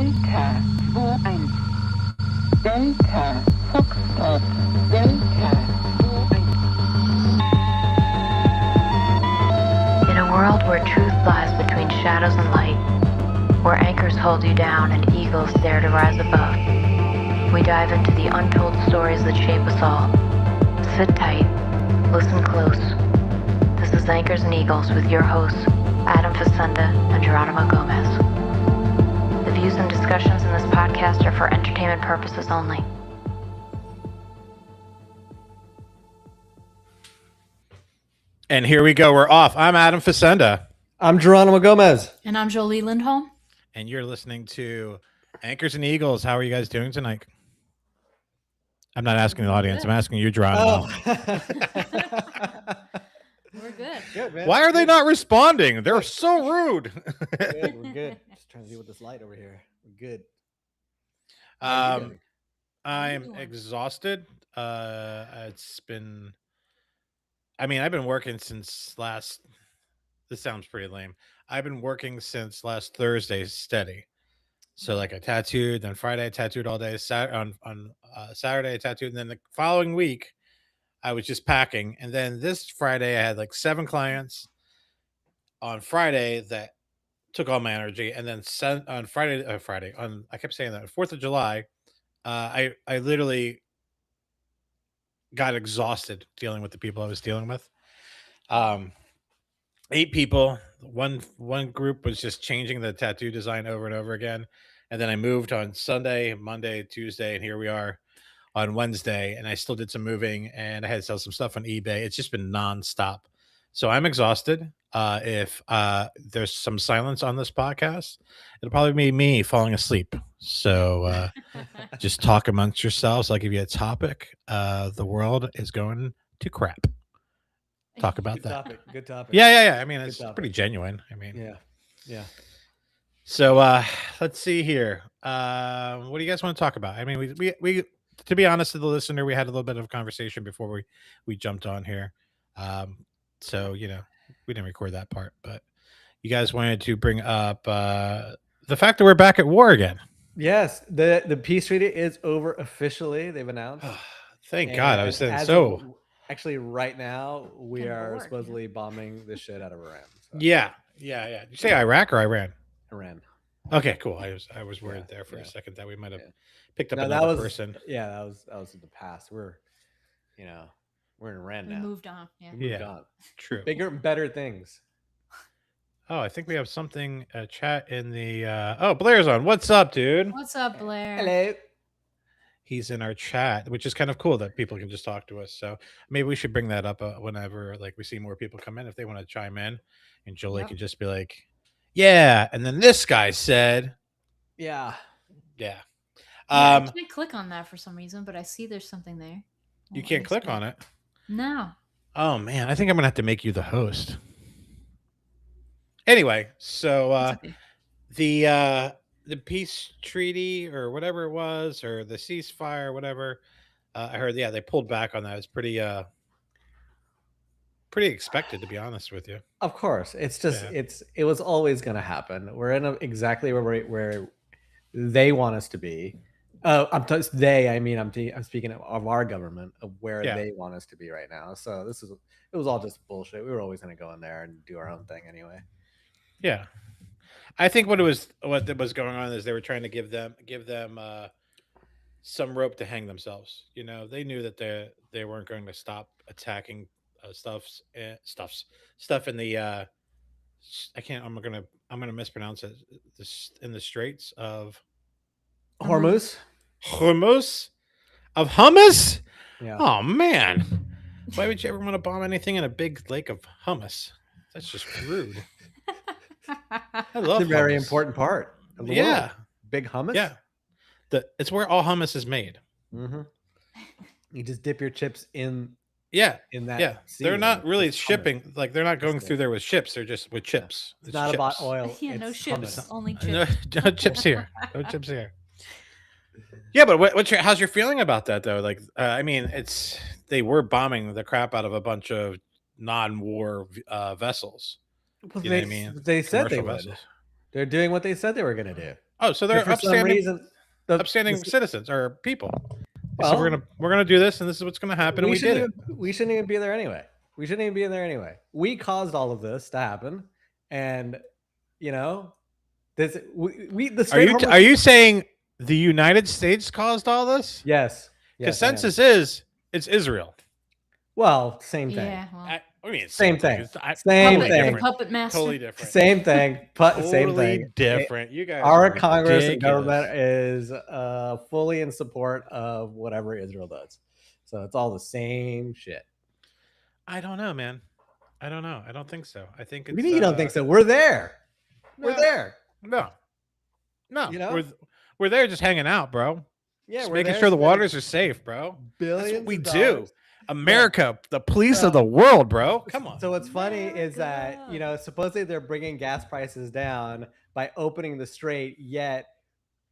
Delta 21. Delta Foxtrot. Delta 21. In a world where truth lies between shadows and light, where anchors hold you down and eagles dare to rise above, we dive into the untold stories that shape us all. Sit tight, listen close. This is Anchors and Eagles with your hosts, Adam Facenda and Geronimo Gomez. The views and discussions in this podcast are for entertainment purposes only. And here we go. We're off. I'm Adam Facenda. I'm Geronimo Gomez. And I'm Jolie Lindholm. And you're listening to Anchors and Eagles. How are you guys doing tonight? I'm not asking the audience. I'm asking you, Geronimo. We're good. Good, man. Why are they not responding? They're so rude. Good, we're good. Just trying to deal with this light over here. We're good. How you doing? I'm doing? exhausted. It's been, I've been working since this sounds pretty lame. I've been working since last Thursday steady. So like I tattooed, then Friday I tattooed all day. Saturday I tattooed, and then the following week I was just packing. And then this Friday I had like 7 clients on Friday that took all my energy. And then on Friday, I kept saying that 4th of July, I literally got exhausted dealing with the people I was dealing with. 8 people. One group was just changing the tattoo design over and over again. And then I moved on Sunday, Monday, Tuesday, and here we are on Wednesday. And I still did some moving, and I had to sell some stuff on eBay. It's just been nonstop. So I'm exhausted. If there's some silence on this podcast, it'll probably be me falling asleep. So just talk amongst yourselves. I'll give you a topic. The world is going to crap. Talk about Good that. topic. Good topic. Yeah. It's topic. pretty genuine. Yeah. So let's see here. What do you guys want to talk about? We to be honest to the listener, we had a little bit of a conversation before we jumped on here. So we didn't record that part, but you guys wanted to bring up the fact that we're back at war again. Yes, the peace treaty is over officially. They've announced. Thank God. I was saying as so. of- Actually, right now we Good are Lord, supposedly bombing the shit out of Iran. So, Yeah. Did you say Iraq or Iran? Iran. Okay, cool. I was worried Yeah, there for yeah. a second that we might have Yeah. picked up No, another that was person. Yeah, that was in the past. We're in Iran We now. moved on. Yeah. We moved Yeah. on. True. Bigger and better things. Oh, I think we have something chat in the Blair's on. What's up, dude? What's up, Blair? Hello. He's in our chat, which is kind of cool that people can just talk to us. So maybe we should bring that up whenever we see more people come in, if they want to chime in, and Jolie Yep. could just be like, yeah. And then this guy said, Yeah. yeah. I can't click on that for some reason, but I see there's something there. You can't click on it. No. Oh man, I think I'm gonna have to make you the host. Anyway, so It's okay. the peace treaty or whatever it was, or the ceasefire, whatever. I heard, they pulled back on that. It's pretty expected, to be honest with you. Of course, it's just Yeah. it was always going to happen. We're in exactly where they want us to be. I'm speaking of our government, of where Yeah. they want us to be right now. So it was all just bullshit. We were always going to go in there and do our own thing anyway. Yeah, I think what was going on is they were trying to give them some rope to hang themselves. They knew that they weren't going to stop attacking stuff in the I'm gonna mispronounce it. In the Straits of Hormuz. Hormuz of hummus. Yeah. Oh man, why would you ever want to bomb anything in a big lake of hummus? That's just rude. I love It's a very hummus. important part of the Yeah. world. Big hummus. Yeah, it's where all hummus is made. Mm-hmm. You just dip your chips in Yeah, that. yeah. sea They're and not really it's hummus. shipping. Like they're not going It's through there with ships. They're just with chips. It's not about oil. Yeah, no it's ships, hummus. only No, chips. no chips here. No chips here. Yeah, but how's your feeling about that though? They were bombing the crap out of a bunch of non-war vessels. Well, You know what I mean? They said they Commercial would. vessels. They're doing what they said they were going to do. Oh, so But they're for some upstanding, reason, upstanding citizens or people. They said well, we're gonna do this, and this is what's gonna happen, and we did it. we shouldn't even be there anyway. We shouldn't even be there anyway. We caused all of this to happen, and you know, this the Are straight you homeless- are you saying the United States caused all this? Yes. Yes, I am. Consensus is it's Israel. Well, same thing. Yeah. Well, I mean, Same thing. It's Same totally thing. different. Puppet master. Totally different. Same thing. Same Totally thing. different. You guys. Our are Congress and ridiculous. government is fully in support of whatever Israel does. So it's all the same shit. I don't know, man. I don't know. I don't think so. I think it's. What do you mean you don't think so? We're there. We're no. there. No. No. You know? We're there just hanging out, bro. Yeah, Just we're making there sure the spending waters are safe, bro. billions. That's what we of do. dollars. America, the police Well, of the world, bro. Come on. So what's funny is that America. supposedly they're bringing gas prices down by opening the strait, yet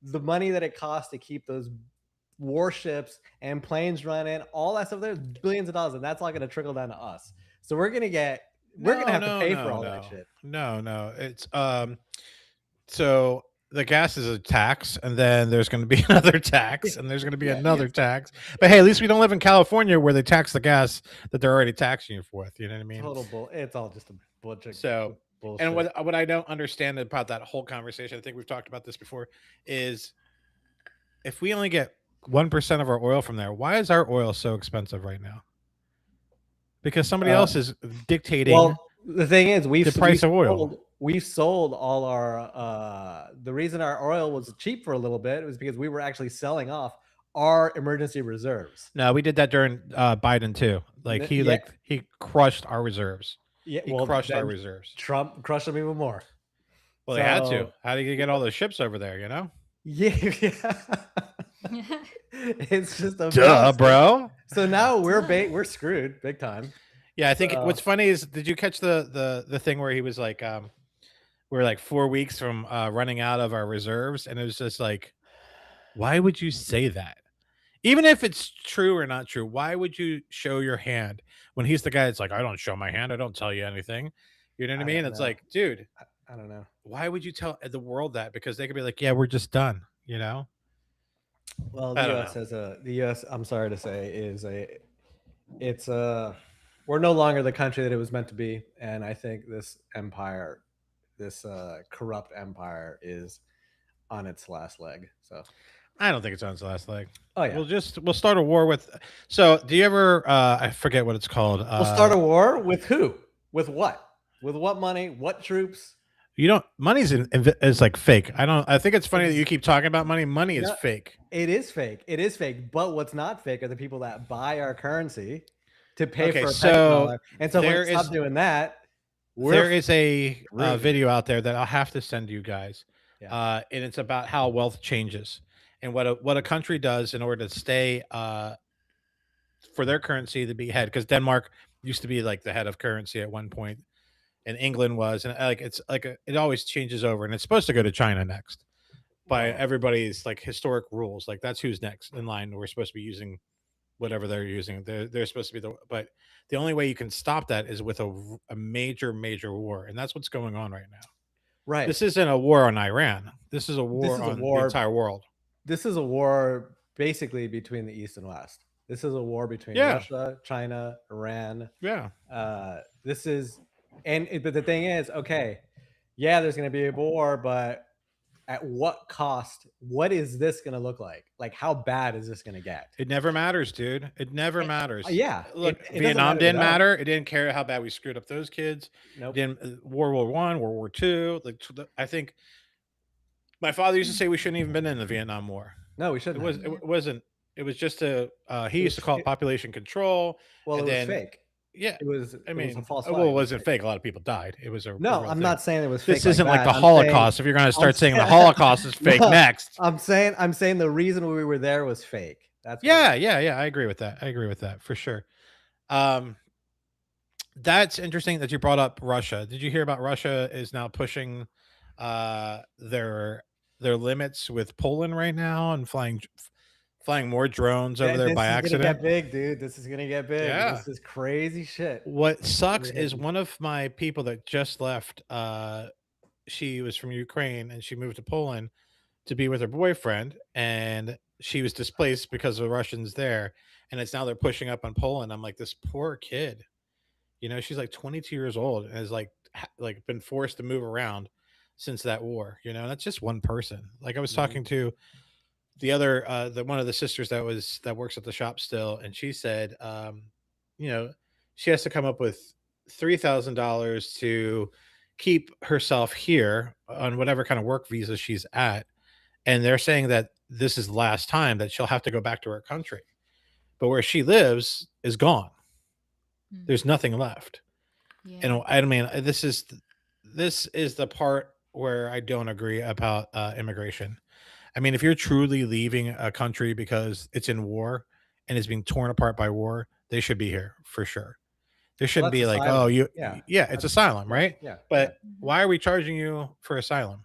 the money that it costs to keep those warships and planes running, all that stuff, there's billions of dollars, and that's all going to trickle down to us. So we're gonna have to pay for all that shit. No. It's so the gas is a tax, and then there's going to be another tax, and there's going to be Yeah, another tax. But hey, at least we don't live in California where they tax the gas that they're already taxing you for. You know what I mean? Total bull. It's all just a bunch of So, bullshit. and what I don't understand about that whole conversation, I think we've talked about this before, is if we only get 1% of our oil from there, why is our oil so expensive right now? Because somebody else is dictating. Well, the thing is, the price of oil. We've sold all our. The reason our oil was cheap for a little bit was because we were actually selling off our emergency reserves. No, we did that during Biden too. Like Yeah. he crushed our reserves. Yeah, He crushed our then reserves. Trump crushed them even more. Well, they had to. So- How do you get all those ships over there? You know, Yeah. It's just a duh, mess. bro. So now we're screwed big time. Yeah, I think So- what's funny is, did you catch the thing where he was like, we're like 4 weeks from running out of our reserves, and it was just like, why would you say that? Even if it's true or not true, why would you show your hand when he's the guy that's like, I don't show my hand, I don't tell you anything. You know what I I mean? don't It's know. like, dude, I don't know. why would you tell the world that? Because they could be like, yeah, we're just done. You know? Well, I the don't U.S. has the U.S. I'm sorry to say we're no longer the country that it was meant to be, and I think this empire, this corrupt empire, is on its last leg. So, I don't think it's on its last leg. oh yeah, We'll start a war with. So, do you ever? I forget what it's called. we'll start a war with who? With what? With what money? What troops? You don't. Money's is like fake. I don't. I think it's funny that you keep talking about money. Money is No, fake. It is fake. It is fake. But what's not fake are the people that buy our currency to pay Okay, for a so petrodollar. And so when there we stop is- doing that, There is a screwed. video out there that I'll have to send you guys, Yeah. and it's about how wealth changes and what a country does in order to stay for their currency to be head. Because Denmark used to be like the head of currency at one point, and England was, and like it's like it always changes over, and it's supposed to go to China next by everybody's like historic rules. Like that's who's next in line. We're supposed to be using whatever they're using. They're supposed to be but the only way you can stop that is with a major war, and that's what's going on right now. right. This isn't a war on Iran. This is a war is a on the war- entire world. This is a war basically between the East and West. This is a war between Yeah. Russia, China, Iran. Yeah. This is, but the thing is, okay, yeah, there's going to be a war, but at what cost? What is this going to look like? Like, how bad is this going to get? It never matters, dude. It never matters. Yeah, Look, it doesn't Vietnam matter didn't at all. matter. It didn't care how bad we screwed up those kids. Nope. Then World War One, World War Two. Like I think my father used to say we shouldn't even been in the Vietnam War. No, we It shouldn't. was. have. It wasn't. It was just a. He used to call it population control. Well, it and was then- fake. Yeah. It was. I It mean, was a false well, flag. it wasn't fake. A lot of people died. It was a. No, real I'm thing. not saying it was fake. This isn't like that. the I'm saying- Holocaust. If you're going to start saying the saying- Holocaust is fake No. next. I'm saying the reason we were there was fake. That's what Yeah. I agree with that. for sure. That's interesting that you brought up Russia. Did you hear about Russia is now pushing their limits with Poland right now and flying more drones over there by This is accident? gonna get big, dude. This is gonna get big. Yeah. This is crazy shit. What sucks We're is hitting- one of my people that just left she was from Ukraine and she moved to Poland to be with her boyfriend, and she was displaced because of the Russians there, and it's now they're pushing up on Poland. I'm like, this poor kid, she's like 22 years old and has like been forced to move around since that war. That's just one person. Like I was Mhm. talking to the other the one of the sisters that works at the shop still, and she said you know she has to come up with $3,000 to keep herself here on whatever kind of work visa she's at, and they're saying that this is the last time that she'll have to go back to her country, but where she lives is gone. Mm. There's nothing left. Yeah. And I mean, this is the part where I don't agree about immigration. I mean, if you're truly leaving a country because it's in war and is being torn apart by war, they should be here for sure. There Well, shouldn't that's be like, asylum. oh, Yeah. yeah, it's asylum, Yeah. right? Yeah. But Mhm. why are we charging you for asylum?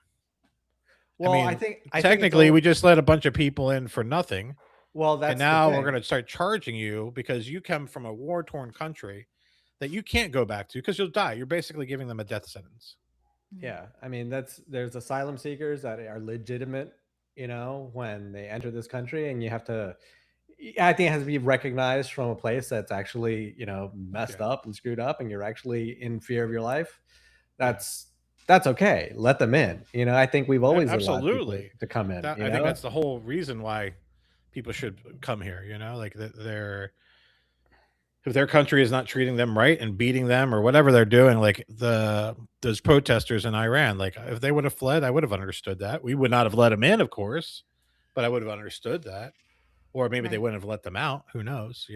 Well, I mean, think it's technically, all, we just let a bunch of people in for nothing, well, and that's the now we're thing. going to start charging you because you come from a war-torn country that you can't go back to because you'll die. You're basically giving them a death sentence. Mm. Yeah, I mean there's asylum seekers that are legitimate, when they enter this country, and you have to. I think it has to be recognized from a place that's actually messed Yeah. up and screwed up, and you're actually in fear of your life. Yeah. That's okay. Let them in. I think we've always allowed people Absolutely. to come in. I think that's the whole reason why people should come here. Like they're if their country is not treating them right and beating them or whatever they're doing, like those protesters in Iran, like if they would have fled, I would have understood that. We would not have let them in, of course, but I would have understood that. Or maybe they Right. wouldn't have let them out. Who knows?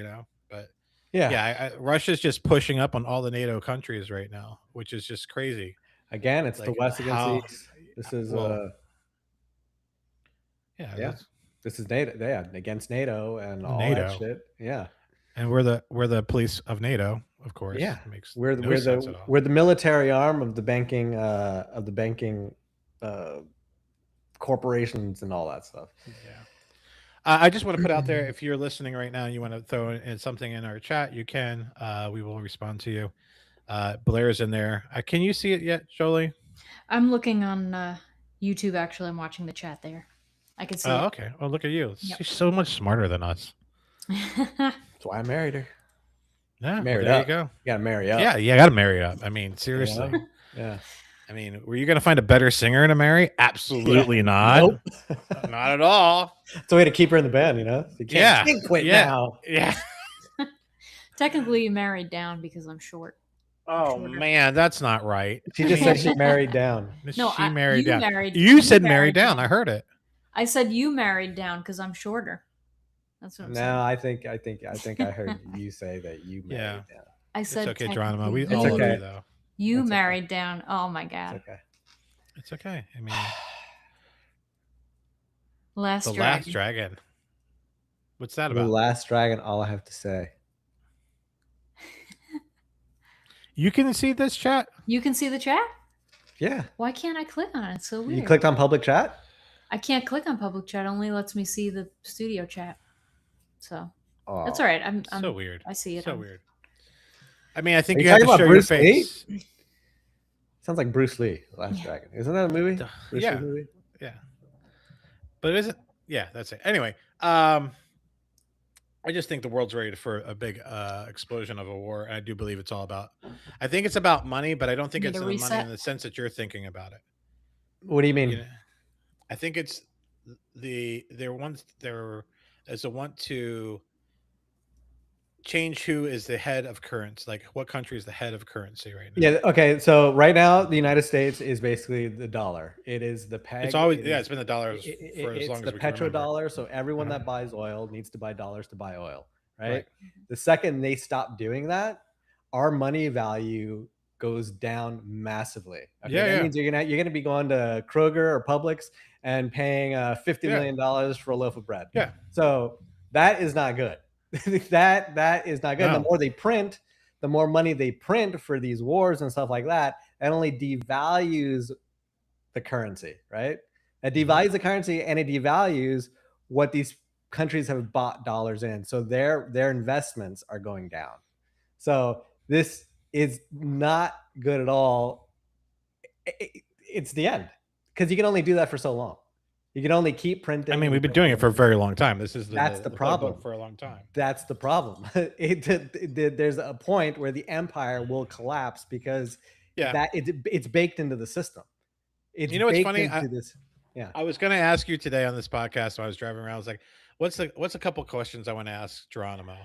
But Yeah. yeah, Russia's just pushing up on all the NATO countries right now, which is just crazy. Again, it's the Like West against the how? East. This is Well, yeah, yeah. This is NATO. Yeah, against NATO and all that NATO, shit. Yeah. and we're the police of NATO, of course. Yeah. It makes We're no sense at all. we're the military arm of the banking corporations and all that stuff. Yeah. I just want to put out there, if you're listening right now and you want to throw in something in our chat, you can. We will respond to you. Blair's in there. Can you see it yet, Jolie? I'm looking on YouTube. Actually, I'm watching the chat there. I can see Oh, it. okay. Oh, look at you. Yep. She's so much smarter than us. That's why I married her. Yeah, Married there up. you go. You gotta marry up. Yeah, you got to marry up. I mean, seriously. Yeah. I mean, were you going to find a better singer to marry? Absolutely not. Nope. Not at all. It's a way to keep her in the band, You can't quit yeah. now. Yeah. Technically, you married down because I'm short. Oh, Shorter. man, that's not right. She just said she married down. No, she married you down. married. You said married down. I heard it. I said you married down because I'm shorter. That's what I'm saying. No, I think I heard you say that you Yeah. married down. I It's said okay, Geronimo. We technically all you- love okay. you, though. You That's okay. married down. Oh my god. It's okay. It's okay. I mean, Last the dragon. last dragon. What's that The about? Last Dragon, all I have to say. You can see this chat? You can see the chat. Yeah. Why can't I click on it? It's so weird. You clicked on public chat? I can't click on public chat. Only lets me see the studio chat. So Oh. that's all right. I'm So weird. I see it. So I'm- weird. I mean, I think Are you you have to talking show about your Bruce Lee? face. Sounds like Bruce Lee, Last Yeah. Dragon. Isn't that a movie? Duh, Bruce yeah. Lee movie? Yeah. But is it? Yeah, that's it. Anyway, I just think the world's ready for a big explosion of a war, and I do believe it's all about. I think it's about money, but I don't think Need it's a the money reset? in the sense that you're thinking about it. What do you mean? You know, I think it's there's a want to change who is the head of currency, like what country is the head of currency right now. Yeah. Okay. So right now, the United States is basically the dollar. It is the peg. It's always it yeah, is- it's been the dollars it- for as it's long the as we can remember. petrodollar. So everyone Uh-huh. that buys oil needs to buy dollars to buy oil, right? Right. The second they stop doing that, our money value goes down massively. Okay? Yeah, that yeah. means you're gonna be going to Kroger or Publix and paying $50 Yeah. million for a loaf of bread. Yeah. So that is not good. that is not good. The No. more they print, the more money they print for these wars and stuff like that, that only devalues the currency, right? It devalues the currency, and it devalues what these countries have bought dollars in. So their investments are going down. So this is not good at all. it's the end, because you can only do that for so long. You can only keep printing. I mean, and we've been doing it for a very long time. This is That's the playbook problem. for a long time. That's the problem. There's a point where the empire will collapse because Yeah. that it's baked into the system. It's You know what's baked funny? into this. Yeah. I was going to ask you today on this podcast when I was driving around. I was like, "What's a couple questions I want to ask Geronimo?"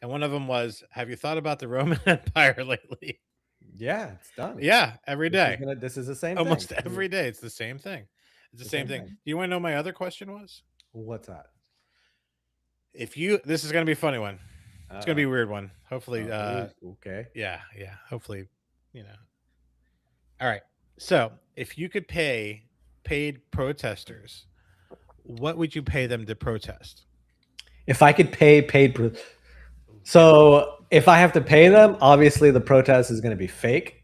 And one of them was, "Have you thought about the Roman Empire lately?" Yeah, it's done. Yeah, every day, This is the same almost thing. every day. It's the same thing. It's the same thing. thing. Do you want to know my other question was? What's that? This is going to be a funny one. It's going to be a weird one. Hopefully, okay. yeah. Hopefully, All right. So, if you could pay paid protesters, what would you pay them to protest? If I could pay paid, so if I have to pay them, obviously the protest is going to be fake.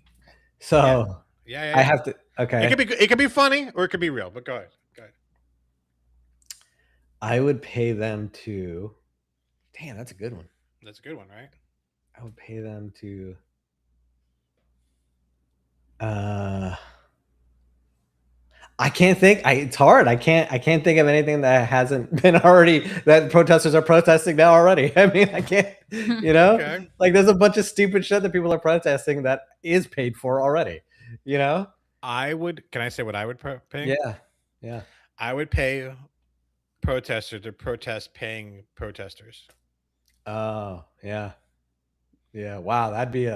So Yeah. I have to. Okay. It could be funny or it could be real. But go ahead. I would pay them to. Damn, that's a good one. That's a good one, right? I would pay them to. I can't think. It's hard. I can't think of anything that hasn't been already, that protesters are protesting now already. I mean, I can't. Okay. Like there's a bunch of stupid shit that people are protesting that is paid for already. Can I say what I would pay? Yeah. I would pay protesters to protest paying protesters. Oh, yeah. Wow, that'd be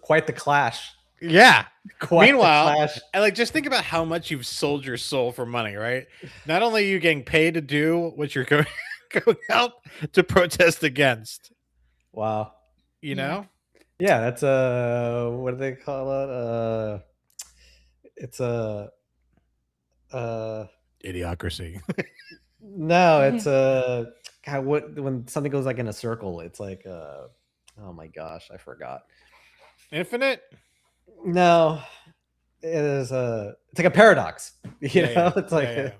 quite the clash. Yeah. Meanwhile, the clash. I just think about how much you've sold your soul for money, right? Not only are you getting paid to do what you're going out to protest against. Wow. You know? Yeah, that's what do they call it? It's a idiocracy. No, it's God, when something goes like in a circle, it's like oh my gosh, I forgot. Infinite? No, it is it's like a paradox. You know, it's like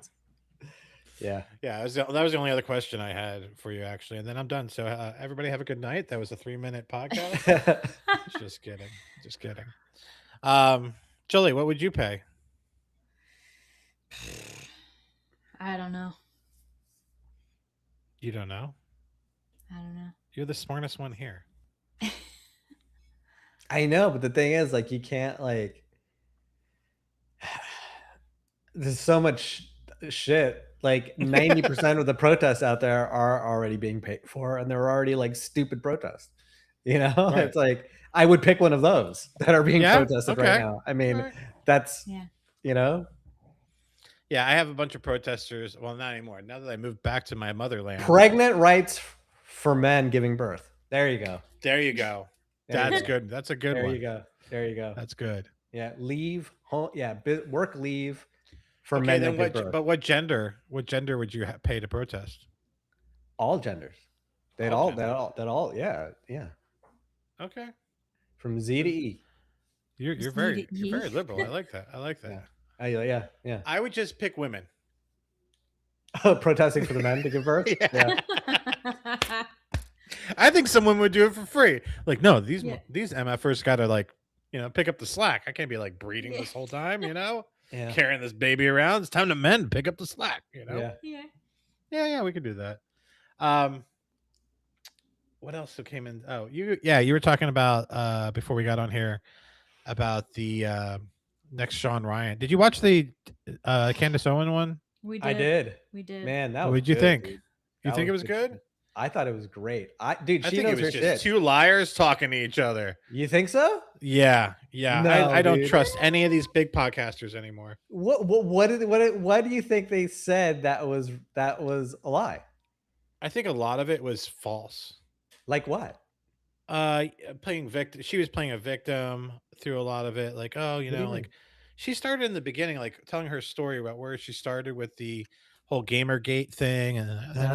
yeah. That was the only other question I had for you, actually, and then I'm done. So everybody have a good night. That was a 3-minute podcast. Just kidding. Julie, what would you pay? I don't know. You don't know? I don't know. You're the smartest one here. I know, but the thing is, like, you can't there's so much shit. Like 90% of the protests out there are already being paid for, and they're already like stupid protests. Right. It's like I would pick one of those that are being protested right now. I mean, that's Yeah, I have a bunch of protesters. Well, not anymore. Now that I moved back to my motherland. Pregnant rights for men giving birth. There you go. That's good. That's a good one. There you go. That's good. Yeah. Leave home. Yeah. Work leave for Okay, men. then that give birth. But what gender would you pay to protest? All genders. That all. Yeah. Okay. From Z to E. You're very liberal. I like that. Yeah. I would just pick women. Protesting for the men to give birth. Yeah. I think someone would do it for free. Like, no, these MFers got to pick up the slack. I can't be breeding this whole time, carrying this baby around. It's time to men pick up the slack, Yeah, we could do that. What else came in? Oh, you were talking about before we got on here about the next Sean Ryan. Did you watch the Candace Owen one? We did. I did. We did. Man, that was what did you think? Dude. You think it was good? I thought it was great. I she think knows it was her just shit. two liars talking to each other. You think so? Yeah. No, I don't dude. trust any of these big podcasters anymore. What do you think they said that was a lie? I think a lot of it was false. Like what? Playing victim. She was playing a victim through a lot of it. Like, oh, What do you mean? she started in the beginning, telling her story about where she started with the whole Gamergate thing, and then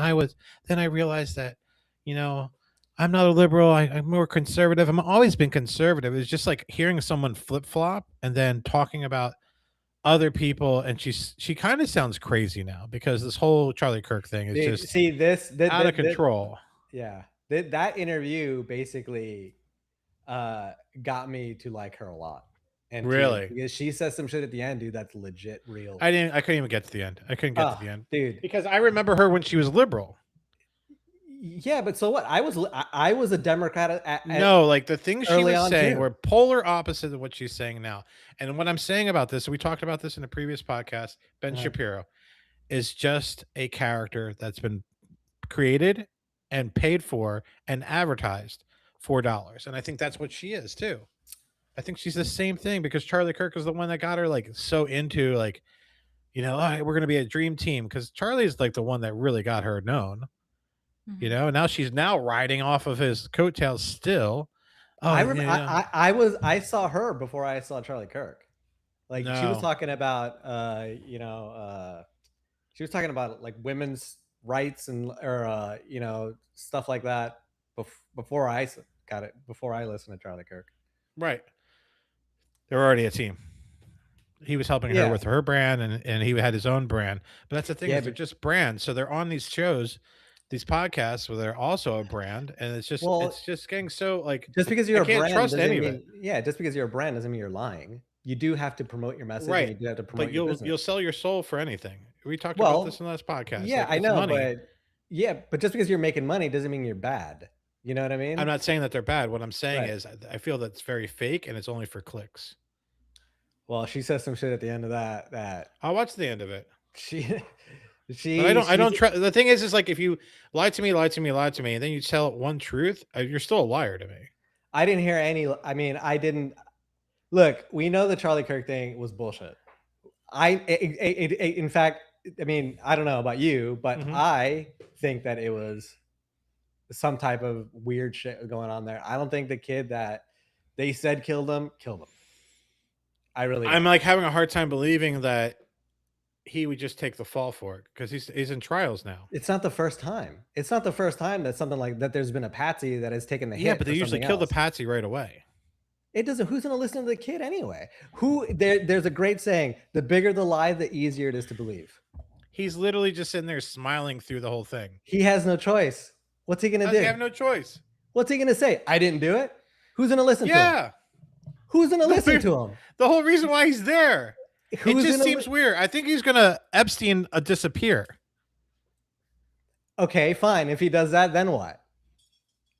I realized that, I'm not a liberal. I'm more conservative. I've always been conservative. It's just like hearing someone flip flop and then talking about other people, and she kind of sounds crazy now because this whole Charlie Kirk thing is just out of control. Yeah, that interview basically got me to like her a lot. And Really? because she says some shit at the end, dude, that's legit real. I couldn't even get to the end. I couldn't get to the end dude. because I remember her when she was liberal. Yeah, but so what? I was a Democrat at No, like the things she early was on, saying too. were polar opposite of what she's saying now. And what I'm saying about this, we talked about this in a previous podcast, Ben Uh-huh. Shapiro is just a character that's been created and paid for and advertised $4. And I think that's what she is too. I think she's the same thing because Charlie Kirk is the one that got her like so into like, you know, "Oh, we're going to be a dream team," because Charlie is like the one that really got her known, you Mhm. know. And now she's now riding off of his coattails still. Oh, I yeah, remember yeah. I saw her before I saw Charlie Kirk. Like she was No. talking about she was talking about like women's rights and or stuff like that before I got it, before I listened to Charlie Kirk. Right. They're already a team. He was helping her Yeah. with her brand and he had his own brand. But that's the thing, Yeah, is they're but- just brands. So they're on these shows, these podcasts where they're also a brand, and it's just getting so like Just because you're I a can't brand trust doesn't any of mean, it. yeah, just because you're a brand doesn't mean you're lying. You do have to promote your message, Right. and you do have to promote But your you'll business. sell your soul for anything. We talked Well, about this in the last podcast. Yeah, Like, I it's know, money. but just because you're making money doesn't mean you're bad. You know what I mean? I'm not saying that they're bad. What I'm saying Right. is I feel that's very fake and it's only for clicks. Well, she says some shit at the end of that I'll watch the end of it. she But I don't trust. The thing is like if you lie to me, and then you tell one truth, you're still a liar to me. I didn't hear any. I mean, I didn't look. We know the Charlie Kirk thing was bullshit. In fact, I mean, I don't know about you, but Mhm. I think that it was some type of weird shit going on there. I don't think the kid that they said killed him. I really. I'm don't. like having a hard time believing that he would just take the fall for it because he's in trials now. It's not the first time. It's not the first time that something like that. There's been a patsy that has taken the hit. Yeah, but they for usually something kill the else. patsy right away. It doesn't. Who's going to listen to the kid anyway? There's a great saying: the bigger the lie, the easier it is to believe. He's literally just sitting there smiling through the whole thing. He has no choice. What's he going to Does do? he have no choice? What's he going to say? I didn't do it. Who's going to listen to him? Yeah, Who's going to listen to him? the whole reason why he's there. Who's It just gonna seems weird. I think he's gonna Epstein disappear. Okay, fine. If he does that, then what?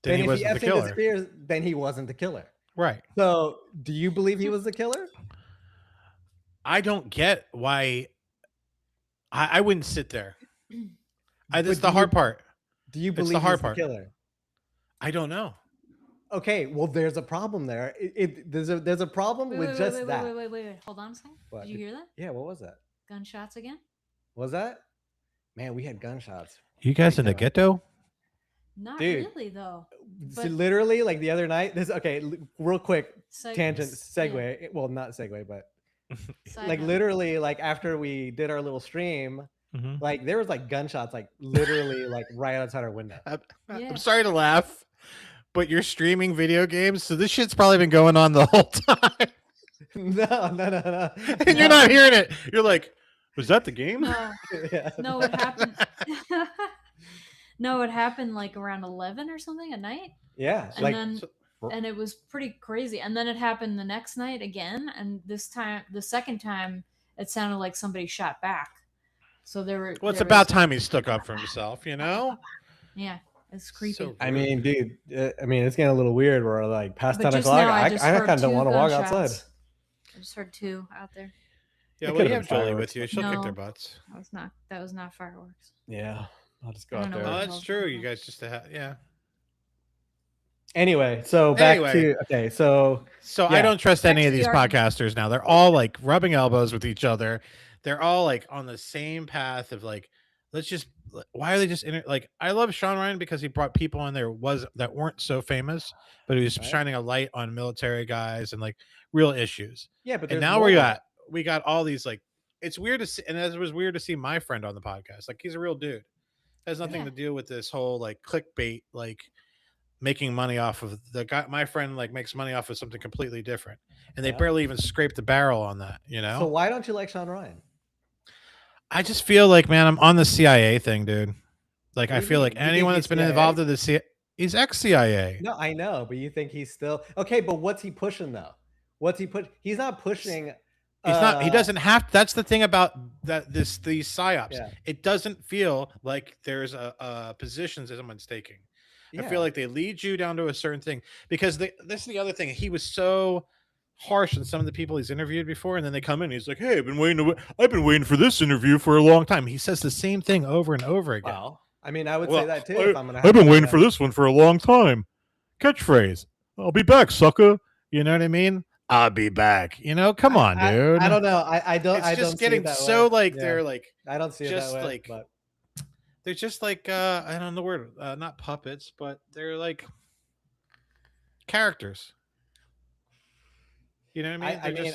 Then he if wasn't the Epstein killer, disappears, then he wasn't the killer. right? So, do you believe he was the killer? I don't get why. I wouldn't sit there. This is But the do hard you- part. Do you It's the believe hard he's part. the killer? I don't know. Okay, well, there's a problem there. There's a problem Wait, with wait, just wait, that. wait. Hold on a second. What? Did you hear that? Yeah, what was that? Gunshots again? Was that? Man, we had gunshots. You guys in the Okay. ghetto? Not Dude. really, though. So But- literally, like the other night. Real quick tangent Yeah. segue. Well, not segue, but Side like note. literally, like after we did our little stream, Mhm. like there was like gunshots, like literally, like right outside our window. Yeah. I'm sorry to laugh, but you're streaming video games, so this shit's probably been going on the whole time, No. and you're not hearing it. You're like, was that the game? No, Yeah. no, it happened. No, it happened like around 11 or something at night. Yeah, And like then so- and it was pretty crazy. And then it happened the next night again, and this time, the second time, it sounded like somebody shot back. So there were. Well, it's there about was- time he stuck up for himself, you know? Yeah, it's creepy. So I mean, dude. I mean, it's getting a little weird. We're like past But 10 just o'clock. now, I just kind heard of don't two want to walk outside. gunshots. I just heard two out there. Yeah, It well, you could've have been Jolie fireworks. with you. She'll kick their No. butts. That was not fireworks. Yeah, I'll just go I out don't know there. Oh, what- that's true. You guys just yeah. Anyway, so back Anyway. to okay. So So Yeah. I don't trust any Back of to these the argument. podcasters now. They're all like rubbing elbows with each other. They're all like on the same path of like, let's just. Why are they just like? I love Sean Ryan because he brought people in there that weren't so famous, but he was Right. shining a light on military guys and like real issues. yeah, but And there's now more. we got all these like. It's weird to see, and it was weird to see my friend on the podcast. Like he's a real dude. Has nothing Yeah. to do with this whole like clickbait, like making money off of the guy. My friend like makes money off of something completely different, and they Yeah. barely even scrape the barrel on that. You know. So why don't you like Sean Ryan? I just feel like, man, I'm on the CIA thing, dude. Like, What I do you feel mean? like You think anyone he's that's been CIA? involved in the CIA, he's ex-CIA. No, I know, but you think he's still okay? But what's he pushing though? What's he put? He's not pushing. He's not. He doesn't have. That's the thing about that. These psyops. Yeah. It doesn't feel like there's a positions that someone's taking. I Yeah. feel like they lead you down to a certain thing because this is the other thing. He was so harsh on some of the people he's interviewed before, and then they come in. And he's like, "Hey, I've been waiting for this interview for a long time." He says the same thing over and over again. Well, I mean, I would Well, say that too. If I'm gonna I've been have waiting for this one for a long time. Catchphrase. I'll be back, sucker. You know what I mean? I'll be back. You know, come on, dude. I don't know. I don't. It's I just don't getting see it that so way. like Yeah. they're like I don't see it just that way. like But they're just like I don't know the word, not puppets, but they're like characters. You know what I mean?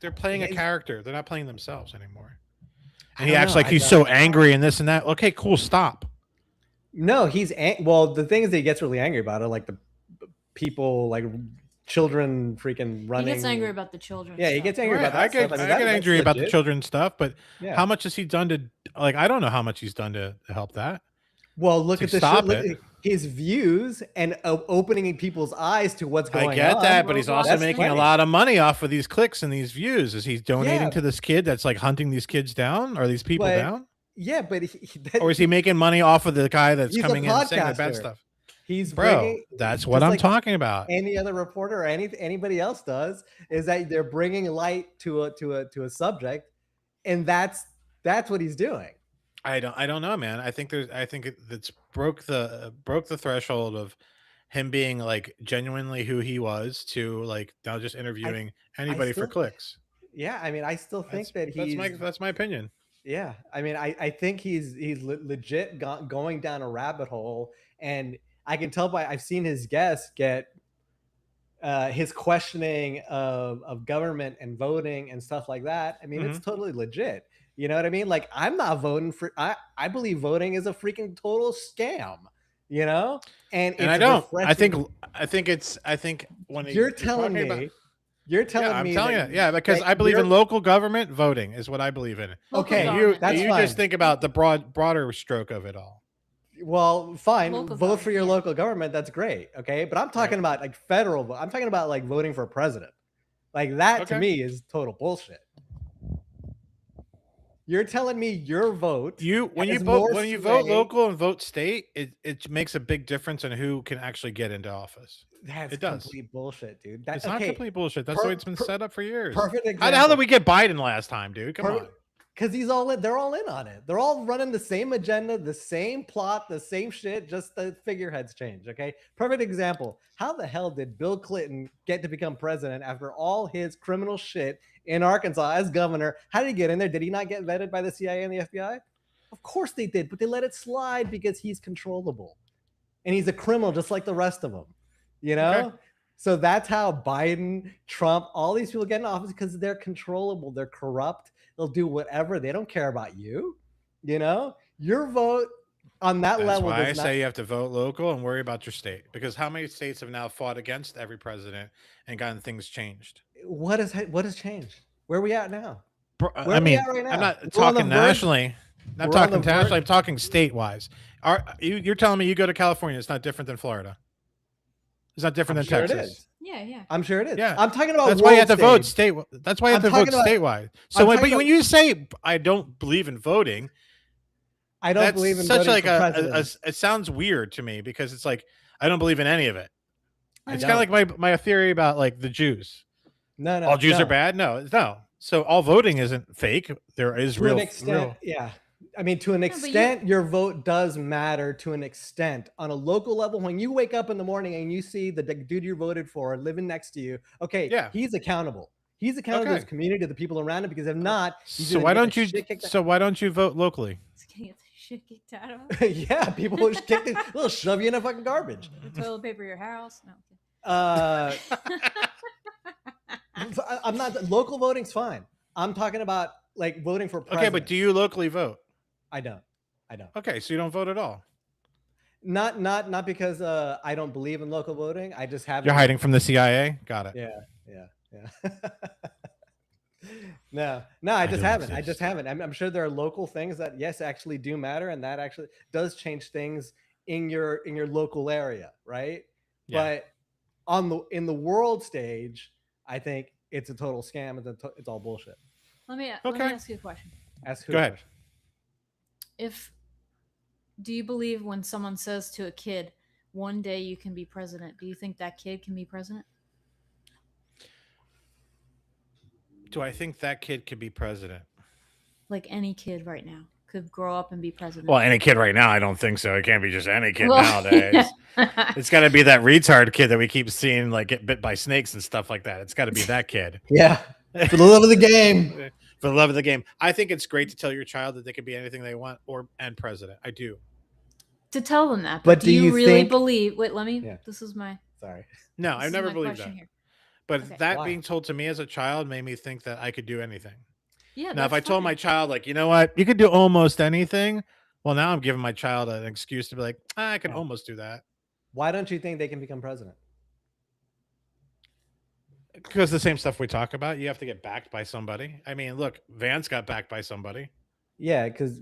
They're playing a character. They're not playing themselves anymore. And he acts like he's so angry and this and that. Okay, cool, stop. no, well. The things that he gets really angry about are like the people, like children, freaking running. He gets angry about the children. Yeah, he stuff. gets angry Right, about that I get, stuff. I get angry about the legit. children stuff, but Yeah. how much has he done to like? I don't know how much he's done to help that. Well, look to at the stop look it. at his views and opening people's eyes to what's going on. I get that, but he's also That's making a plenty. lot of money off of these clicks and these views. Is he donating Yeah. to this kid that's like hunting these kids down or these people But down? Yeah, but Or is he making money off of the guy that's He's a coming in and saying the bad podcaster. stuff? he's Bro, bringing, that's what just I'm like talking about. any other reporter or anybody else does, is that they're bringing light to a subject, and that's what he's doing. I don't know, man. I think it's broke the threshold of him being like genuinely who he was to like now just interviewing anybody for still- clicks. Yeah, I mean, I still think That's my opinion. Yeah, I mean, I think he's legit going down a rabbit hole, and I can tell by I've seen his guests get his questioning of government and voting and stuff like that. I mean, it's totally legit. You know what I mean? Like, I'm not voting for. I believe voting is a freaking total scam. You know, and I don't. I think when you're telling me. about, You're telling I'm me. telling that- you, yeah, because that I believe in you're- local government voting is what I believe in. Okay, Local You government. you just think about the broader stroke of it all. Well, fine. Local Vote for your government, yeah. local government. That's great. Okay. But I'm talking about like federal vote. I'm talking about like voting for president. Like that to Okay. me is total bullshit. You're telling me your vote. When you has vote more vote sway- local and vote state, it makes a big difference in who can actually get into office. That's it does. complete bullshit, dude. It's not complete bullshit. That's the way it's been set up for years. Perfect example. How the hell did we get Biden last time, dude? Come on. Because they're all in on it. They're all running the same agenda, the same plot, the same shit, just the figureheads change. Okay. Perfect example. How the hell did Bill Clinton get to become president after all his criminal shit in Arkansas as governor? How did he get in there? Did he not get vetted by the CIA and the FBI? Of course they did, but they let it slide because he's controllable. And he's a criminal just like the rest of them. You know? Okay. So that's how Biden, Trump, all these people get in office because they're controllable. They're corrupt. They'll do whatever. They don't care about you. You know, your vote on that That's level. why I does not, say you have to vote local and worry about your state. Because how many states have now fought against every president and gotten things changed? what has changed? Where are we at now? Bro, Where I are we mean, at right now? I'm not We're on the talking verge- nationally. I'm we're on talking the verge- nationally. I'm talking state-wise. You're telling me you go to California, it's not different than Florida? It's not different I'm than sure it Texas? is. Yeah. I'm sure it is. Yeah. I'm talking about That's why you have to world vote stage. state. That's why you have I'm to vote talking about- statewide. So I'm when, talking when you say I don't believe in voting, I don't that's believe in such voting like for president. it sounds weird to me because it's like I don't believe in any of it. I It's don't. kind of like my theory about like the Jews. No, All Jews no. are bad. No. So all voting isn't fake. There is To real. an extent, yeah. I mean, to an but extent, your vote does matter to an extent. On a local level, when you wake up in the morning and you see the dude you voted for living next to you, okay, Yeah. he's accountable. He's accountable to his Okay. community, to the people around him, because if not, he's So gonna why get don't the you? shit kicked out- So why don't you vote locally? It's gonna get the shit kicked out of him. yeah, people will just kick the, they'll shove you in a fucking garbage. Toilet paper your house. No. Uh, I'm not local voting's fine. I'm talking about like voting for president. Okay, but do you locally vote? I don't. Okay, so you don't vote at all. Not because I don't believe in local voting. I just haven't. You're hiding from the CIA. Got it. Yeah. no, I just don't haven't. I exist. just haven't. I'm sure there are local things that yes actually do matter, and that actually does change things in your local area, right? Yeah. But in the world stage, I think it's a total scam and it's all bullshit. Let me Okay. ask you a question. Ask who Go a ahead. question. Do you believe when someone says to a kid, "One day you can be president," do you think that kid can be president? Do I think that kid could be president? Like any kid right now could grow up and be president. Well, any kid right now, I don't think so. It can't be just any kid Well, nowadays. yeah. It's got to be that retard kid that we keep seeing like get bit by snakes and stuff like that. It's got to be that kid. Yeah, for the love of the game. For the love of the game. I think it's great to tell your child that they can be anything they want and president. I do. To tell them that. But do do you you really think- believe? Wait, let me. Yeah. This is my. Sorry. No, this I've is never my believed question that. here. But Okay. that Why? being told to me as a child made me think that I could do anything. Yeah. Now, if I that's told fine. my child, like, you know what, you could do almost anything. Well, now I'm giving my child an excuse to be like, I can Yeah. almost do that. Why don't you think they can become president? Because the same stuff we talk about, you have to get backed by somebody. I mean, look, Vance got backed by somebody. Yeah, because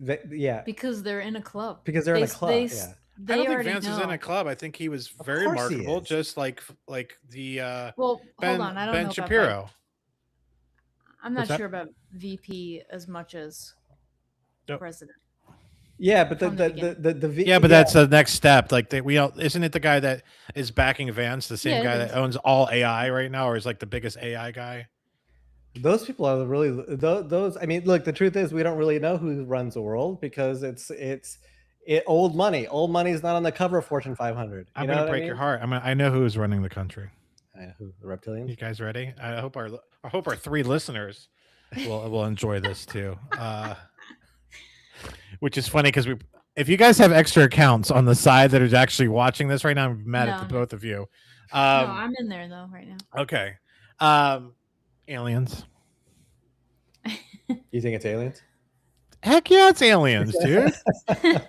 because they're in a club. because they're in a They- club. they- Yeah. They I don't think already Vance is in know. a club. I think he was very course he marketable, is. just like the Well, Ben, hold on. I don't Ben know about Shapiro. I'm What's not that? sure about VP as much as Yep. president. Yeah, but From the Yeah, but that's the next step. Like we all, isn't it the guy that is backing Vance, the same Yeah, it guy is. that owns all AI right now, or is like the biggest AI guy? those people are really those. I mean, look, the truth is we don't really know who runs the world because it's old money. Old money is not on the cover of Fortune 500. I'm know gonna what break I your mean? heart. I know who's running the country. Who, the reptilians? You guys ready? I hope our 3 listeners will enjoy this too. Which is funny because if you guys have extra accounts on the side that are actually watching this right now, I'm mad at No. the both of you. No, I'm in there though right now. Okay. Aliens. You think it's aliens? Heck yeah, it's aliens, dude. Come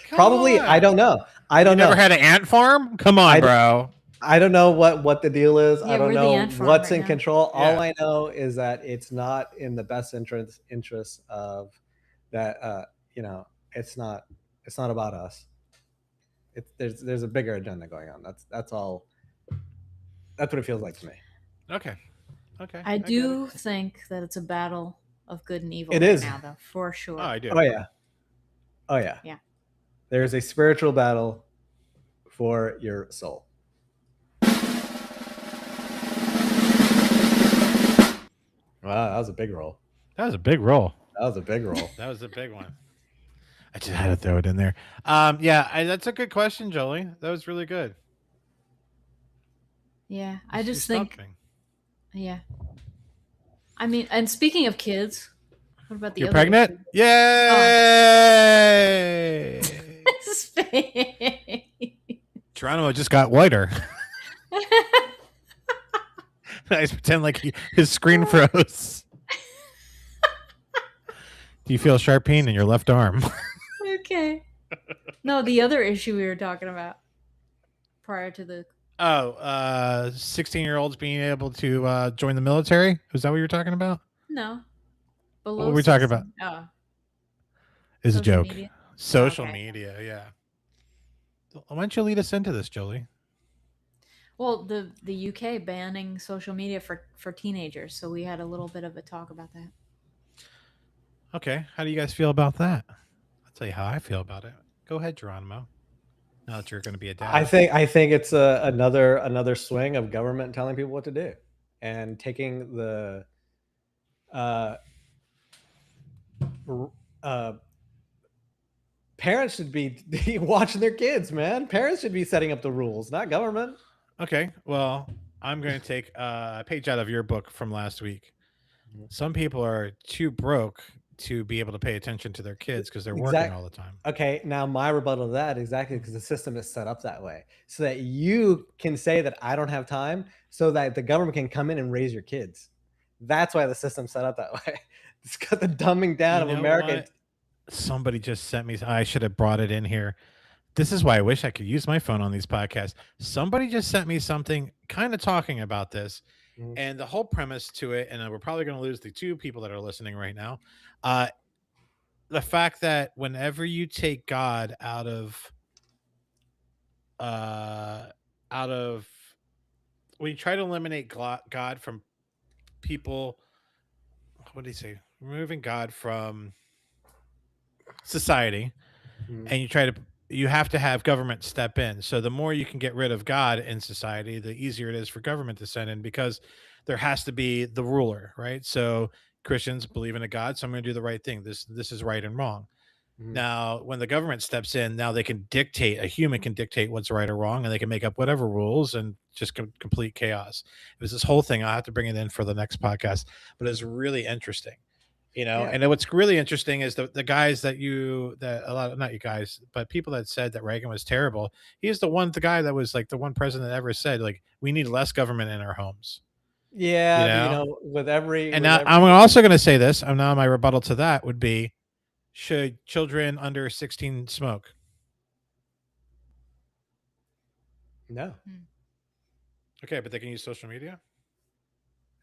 Probably. on. I don't know. I don't You know. never had an ant farm? Come on, I d- bro. I don't know what the deal is. Yeah, I don't we're the know ant farm what's right in now. control. All Yeah. I know is that it's not in the best interest of that. It's not about us. There's a bigger agenda going on. That's all. That's what it feels like to me. Okay. I get do think that it's a battle of good and evil It right is. now, though, for sure. it. Oh, I do. Oh yeah. Oh yeah. Yeah. There's a spiritual battle for your soul. Wow, that was a big roll. That was a big roll. That was a big roll. That was a big one. I just had to throw it in there. That's a good question, Jolie. That was really good. Yeah, I You just think, stumped me. yeah. I mean, and speaking of kids, what about the You're other pregnant? issue? Yay! His face. Geronimo just got whiter. I pretend like his screen froze. Do you feel a sharp pain in your left arm? Okay. No, the other issue we were talking about prior to the 16-year-olds being able to join the military. Was that what you were talking about? no. What were we talking 16. Oh, Is a social joke. media. Social Okay. media, yeah. Why don't you lead us into this, Jolie? Well, the UK banning social media for teenagers, so we had a little bit of a talk about that. Okay. How do you guys feel about that? I'll tell you how I feel about it. Go ahead, Geronimo. Now that you're going to be a dad. I think it's another swing of government telling people what to do and taking the parents should be watching their kids, man. Parents should be setting up the rules, not government. Okay. Well, I'm going to take a page out of your book from last week. Some people are too broke to be able to pay attention to their kids because they're working all the time. Okay, now my rebuttal to that exactly because the system is set up that way so that you can say that I don't have time so that the government can come in and raise your kids. That's why the system's set up that way. It's got the dumbing down You of know American. what? Somebody just sent me. I should have brought it in here. This is why I wish I could use my phone on these podcasts. Somebody just sent me something kind of talking about this. Mhm. And the whole premise to it, and we're probably going to lose the 2 people that are listening right now. The fact that whenever you take God out of we try to eliminate God from people. What do you say? Removing God from society, Mhm. and you have to have government step in. So the more you can get rid of God in society, the easier it is for government to send in, because there has to be the ruler, right? So Christians believe in a God, so I'm going to do the right thing. This is right and wrong. Mhm. Now, when the government steps in, now they can dictate. A human can dictate what's right or wrong, and they can make up whatever rules and just complete chaos. It was this whole thing. I'll have to bring it in for the next podcast, but it's really interesting, Yeah. And then what's really interesting is the guys that a lot of, not you guys, but people that said that Reagan was terrible. He's the guy that was like the one president that ever said like we need less government in our homes, you Yeah, but, know. with every And with now every I'm also going to say this. I'm now my rebuttal to that would be: should children under 16 smoke? no, Okay, but they can use social media.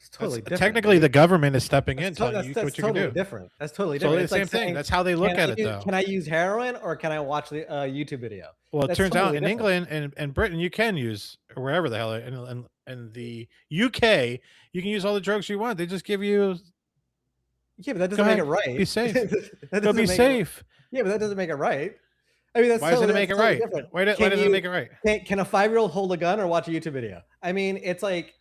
it's totally different. Technically the government is stepping in, That's, telling that's, you that's what you can totally do. different. That's totally Totally different. the It's same like thing. saying, That's how they look at it, though. Can I use heroin or can I watch the YouTube video? Well, it That's turns out totally in different. England and Britain you can use, or wherever the hell, in the UK you can use all the drugs you want. They just give you. Yeah, but that Go doesn't make it ahead, right. be safe. That Go doesn't be make it- safe. yeah, but that doesn't make it right. I mean, that's Why doesn't it make it totally right? different. Why Can doesn't it make it right? Can a 5-year-old hold a gun or watch a YouTube video? I mean, it's like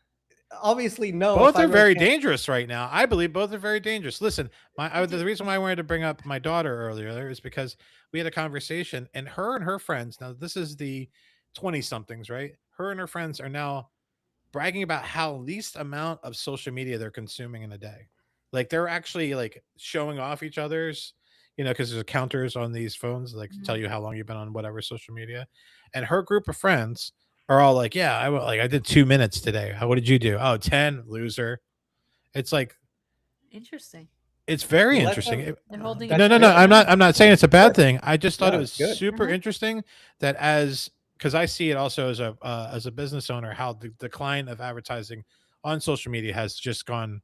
obviously no. a Both are 5-year-old very can't- dangerous right now. I believe both are very dangerous. Listen, the reason why I wanted to bring up my daughter earlier is because we had a conversation, and her friends. Now this is the 20 somethings, right? Her and her friends are now bragging about how least amount of social media they're consuming in a day. Like they're actually like showing off each other's, because there's counters on these phones, like tell you how long you've been on whatever social media. And her group of friends are all like, "Yeah, I did 2 minutes today. What did you do? Oh, 10, loser." It's like Interesting. it's very Well, that's interesting. not- They're holding. That's No, no, good. no. I'm not saying it's a bad thing. I just thought No, it it's was good. super Mhm. interesting that because I see it also as a business owner, how the decline of advertising on social media has just gone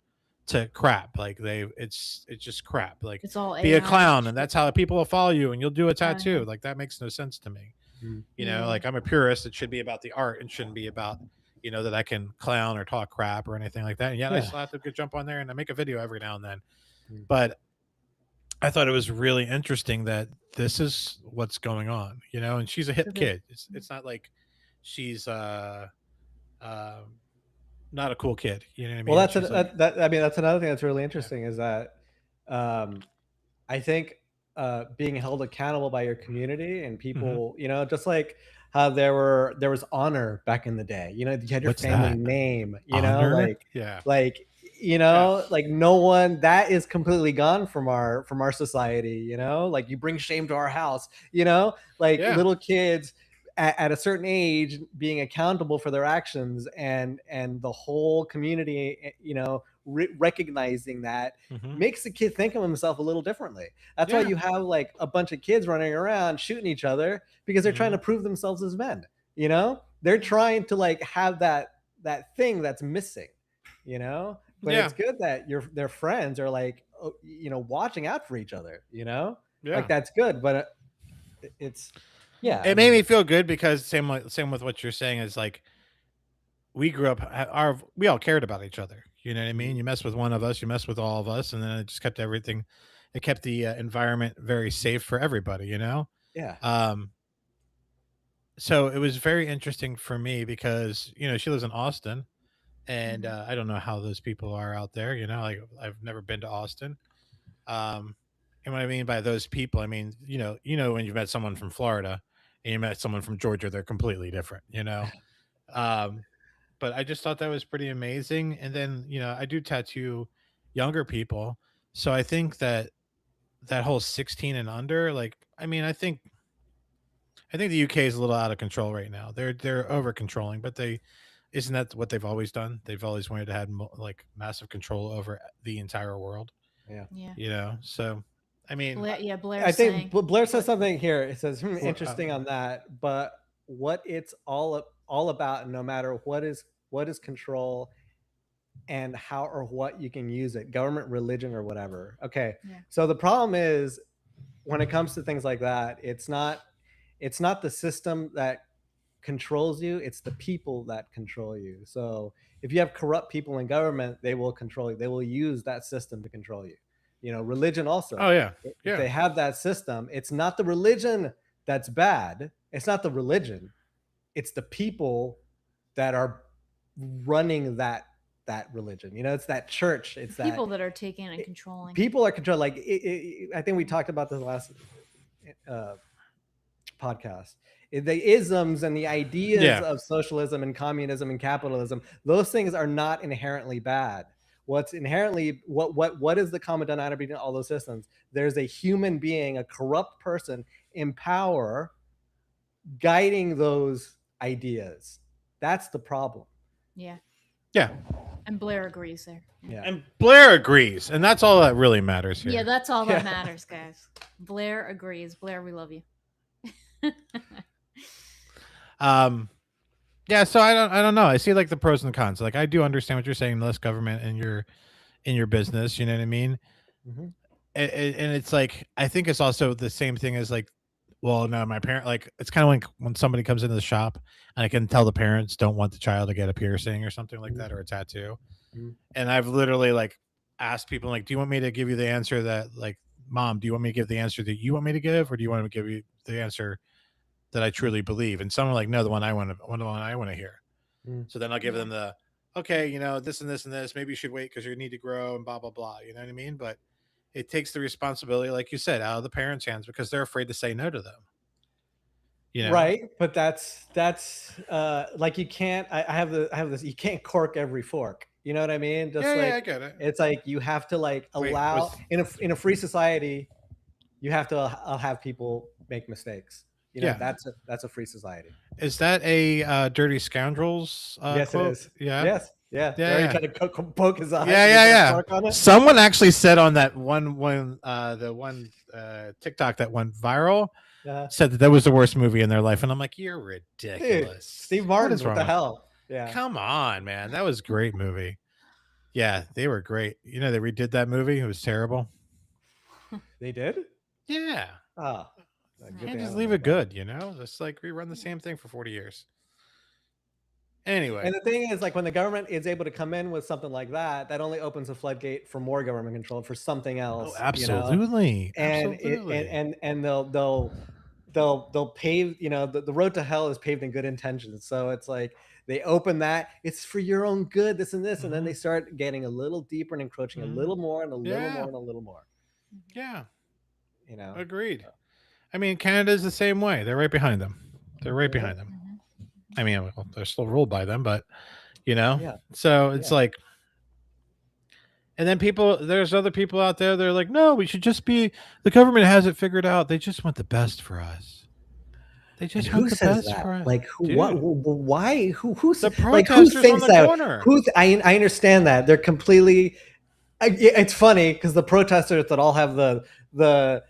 to crap. Like it's just crap. Like It's all be a AI. clown, and that's how people will follow you, and you'll do a tattoo. know. Like that makes no sense to me. Mhm. Yeah. Like I'm a purist. It should be about the art, and shouldn't be about that I can clown or talk crap or anything like that. And yet I Yeah. still have to go jump on there and I make a video every now and then. Mm. But I thought it was really interesting that this is what's going on, and she's a hip kid. It's not like she's uh not a cool kid. You know what I mean? Well, that's She's like, I mean, that's another thing that's really interesting is that I think being held accountable by your community and people, just like how there was honor back in the day. You had your What's family that? name. honor? Yeah. Like like no one that is completely gone from our society. Like you bring shame to our house. Like Yeah. little kids at a certain age being accountable for their actions and the whole community recognizing that Mhm. makes the kid think of himself a little differently. That's why Yeah. you have like a bunch of kids running around shooting each other because they're trying to prove themselves as men. They're trying to like have that thing that's missing. But Yeah. it's good that their friends are like watching out for each other. Yeah. Like that's good, but it's yeah. It made me feel good because same with what you're saying is like we grew up we all cared about each other. You know what I mean? You mess with one of us, you mess with all of us, and then it just kept everything. It kept the environment very safe for everybody. Yeah. So it was very interesting for me because she lives in Austin, and I don't know how those people are out there. Like I've never been to Austin. And what I mean by those people, I mean when you met someone from Florida and you met someone from Georgia, they're completely different. But I just thought that was pretty amazing. And then I do tattoo younger people, so I think that whole 16 and under, like I think the UK is a little out of control right now. They're over controlling, but isn't that what they've always done? They've always wanted to have like massive control over the entire world. Yeah. So I mean, Blair. I think saying, Blair says something here. It says interesting uh, on that, but what it's all about, no matter what is control and how or what you can use it, government, religion, or whatever. Okay, Yeah. so the problem is when it comes to things like that, it's not the system that controls you, it's the people that control you. So if you have corrupt people in government, they will control you. They will use that system to control you. Religion also. Oh yeah, If yeah. they have that system, it's not the religion that's bad. It's not the religion. It's the people that are running that religion. It's that church. It's that People that are taking and controlling. people are controlled. Like I think we talked about this last podcast. The isms and the ideas Yeah. of socialism and communism and capitalism, those things are not inherently bad. What's inherently what is the common denominator between all those systems? There's a human being, a corrupt person in power, guiding those ideas. That's the problem. Yeah. Yeah. And Blair agrees there. Yeah. And Blair agrees, and that's all that really matters here. Yeah, that's all that Yeah. matters, guys. Blair agrees. Blair, we love you. Yeah, so I don't know. I see like the pros and cons. Like I do understand what you're saying, less government in your business, you know what I mean? Mhm. And it's like I think it's also the same thing as like, well, no, my parent, like it's kind of like when somebody comes into the shop and I can tell the parents don't want the child to get a piercing or something like that or a tattoo. Mhm. And I've literally like asked people like, do you want me to give you the answer that like, mom, do you want me to give the answer that you want me to give, or do you want me to give you the answer that I truly believe? And some are like, no, the one I want to hear. Mm. So then I'll give them the, okay, this and this and this. Maybe you should wait because you need to grow and blah blah blah. You know what I mean? But it takes the responsibility, like you said, out of the parents' hands because they're afraid to say no to them. Right, but that's like you can't. I have this. You can't cork every fork. You know what I mean? Just like I get it. it's like you have to like Wait, allow in a free society, you have to have people make mistakes. Yeah. That's a free society. Is that a Dirty Scoundrels? Yes, quote? it is. Yeah. Yes. Yeah. Yeah, Where he yeah. tried to poke his eye. Yeah, and yeah, he put a yeah. fork on it. Someone actually said on that the one TikTok that went viral, Yeah. said that was the worst movie in their life, and I'm like, you're Dude, ridiculous. Steve Martin, is what the wrong? hell? Yeah. Come on, man, that was a great movie. Yeah, they were great. They redid that movie. It was terrible. They did? Yeah, Ah. can't just leave it good. Just like rerun the same thing for 40 years. Anyway, And the thing is, like, when the government is able to come in with something like that, that only opens a floodgate for more government control for something else. absolutely, And absolutely. and they'll pave. The road to hell is paved in good intentions. So it's like they open that. It's for your own good. This and this, and then they start getting a little deeper and encroaching a little more and a little more and a little more. Yeah, You know. agreed. I mean, Canada's the same way. They're right behind them. They're right behind them. I mean, well, they're still ruled by them, but Yeah. So it's like, and then there's other people out there. They're like, no, we should just be. The government has it figured out. They just want the best for us. They just want the best for us. Like who? Dude. What? Why? Who's The like? Who protesters thinks on the that? corner. I understand that they're completely. It's funny because the protesters that all have the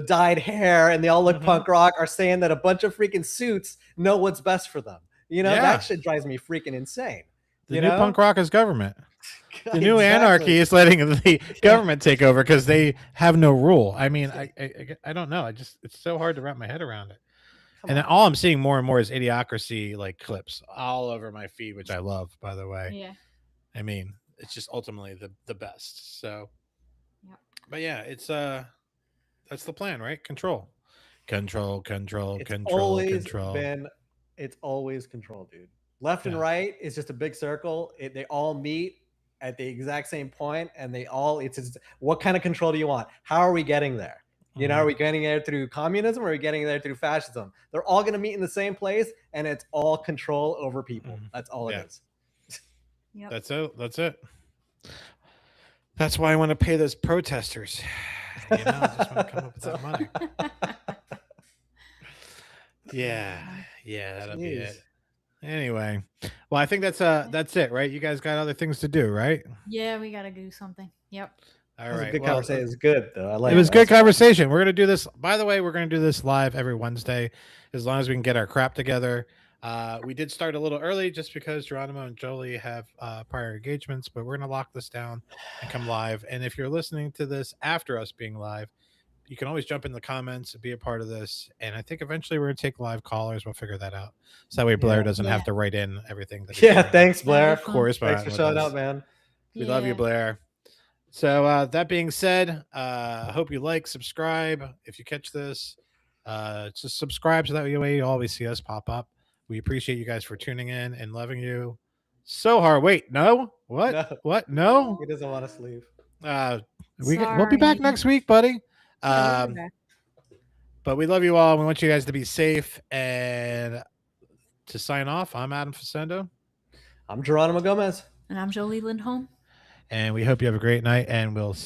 dyed hair and they all look punk rock are saying that a bunch of freaking suits know what's best for them. That shit drives me freaking insane. The new punk rock is government. The new Exactly. anarchy is letting the government take over because they have no rule. I mean, I don't know. It's so hard to wrap my head around it. And all I'm seeing more and more is idiocracy like clips all over my feed, which I love, by the way. Yeah. I mean, it's just ultimately the best. So, Yep. But yeah, it's that's the plan, right? Control. It's always control, dude. Left and Yeah. right is just a big circle. They all meet at the exact same point, and it's what kind of control do you want? How are we getting there? Are we getting there through communism or are we getting there through fascism? They're all going to meet in the same place, and it's all control over people. That's all it is. Yep. That's it. That's why I want to pay those protesters. I just want to come up with that money. Yeah, that'll be it. Anyway, well, I think that's it, right? You guys got other things to do, right? Yeah, we gotta do something. Yep. All It was right. a good well, conversation. It was good, though. I like it was that. good conversation. We're gonna do this. By the way, we're gonna do this live every Wednesday, as long as we can get our crap together. We did start a little early just because Geronimo and Jolie have prior engagements, but we're gonna lock this down and come live. And if you're listening to this after us being live, you can always jump in the comments and be a part of this. And I think eventually we're gonna take live callers. We'll figure that out. So that way Blair Yeah. doesn't Yeah. have to write in everything. That he's Yeah, saying. thanks, Blair. That'd be Of fun. course, Thanks for showing up, man. We love you, Yeah. Blair. So that being said, I hope you like, subscribe if you catch this. Just subscribe so that way you always see us pop up. We appreciate you guys for tuning in and loving you so hard. Wait, no, what? No. What? No. He doesn't want us to leave. We'll be back Sorry. next week, buddy. Yeah, we'll be back. But we love you all. We want you guys to be safe. And to sign off, I'm Adam Facendo. I'm Geronimo Gomez. And I'm Jolie Lindholm. And we hope you have a great night. And we'll